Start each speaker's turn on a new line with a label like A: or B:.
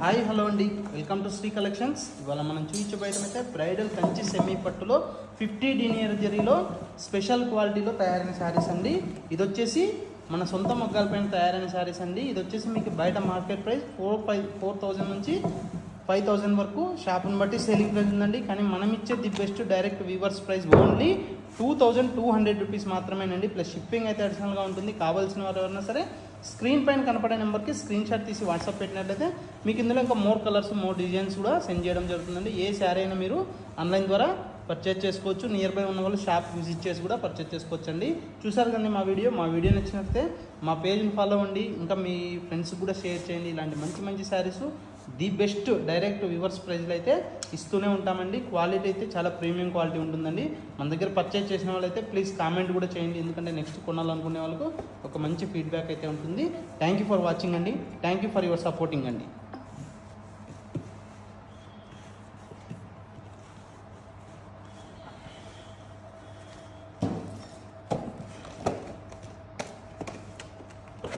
A: Hi hello అండి, welcome to Shri collections. ఇవాళ మనం చూపించబోయేది అయితే బ్రైడల్ కంచి సెమీ పట్టులో 50 డినియర్ జరీలో స్పెషల్ క్వాలిటీలో తయారైన శారీస్ అండి. ఇది వచ్చేసి మన సొంత మగ్గాల పైన తయారైన శారీస్ అండి. ఇది వచ్చేసి మీకు బయట మార్కెట్ ప్రైస్ 4,000 నుంచి 5,000 వరకు షాప్ని బట్టి సేలింగ్ ప్రైస్ ఉందండి. కానీ మనం ఇచ్చే the best direct weavers price only 2,200 rupees మాత్రమేనండి. ప్లస్ షిప్పింగ్ అయితే అడిషనల్గా ఉంటుంది. కావాల్సిన వారు ఎవరైనా సరే స్క్రీన్ పైన కనపడే నెంబర్కి స్క్రీన్ షాట్ తీసి వాట్సాప్ పెట్టినట్లయితే మీకు ఇందులో ఇంకా మోర్ కలర్స్ మోర్ డిజైన్స్ కూడా సెండ్ చేయడం జరుగుతుందండి. ఏ శారీ అయినా మీరు ఆన్లైన్ ద్వారా పర్చేజ్ చేసుకోవచ్చు. నియర్ బై ఉన్న వాళ్ళు షాప్ విజిట్ చేసి కూడా పర్చేజ్ చేసుకోవచ్చు అండి. చూసారు కానీ మా వీడియో నచ్చినట్లయితే మా పేజ్ని ఫాలో అవ్వండి. ఇంకా మీ ఫ్రెండ్స్కి కూడా షేర్ చేయండి. ఇలాంటి మంచి saris the best direct viewers ప్రైస్లో అయితే ఇస్తూనే ఉంటామండి. క్వాలిటీ అయితే చాలా ప్రీమియం క్వాలిటీ ఉంటుందండి. మన దగ్గర పర్చేజ్ చేసిన వాళ్ళైతే ప్లీజ్ కామెంట్ కూడా చేయండి. ఎందుకంటే నెక్స్ట్ కొనాలనుకునే వాళ్ళకు ఒక మంచి ఫీడ్బ్యాక్ అయితే ఉంటుంది. థ్యాంక్ యూ ఫర్ వాచింగ్ అండి. Thank you for your supporting అండి.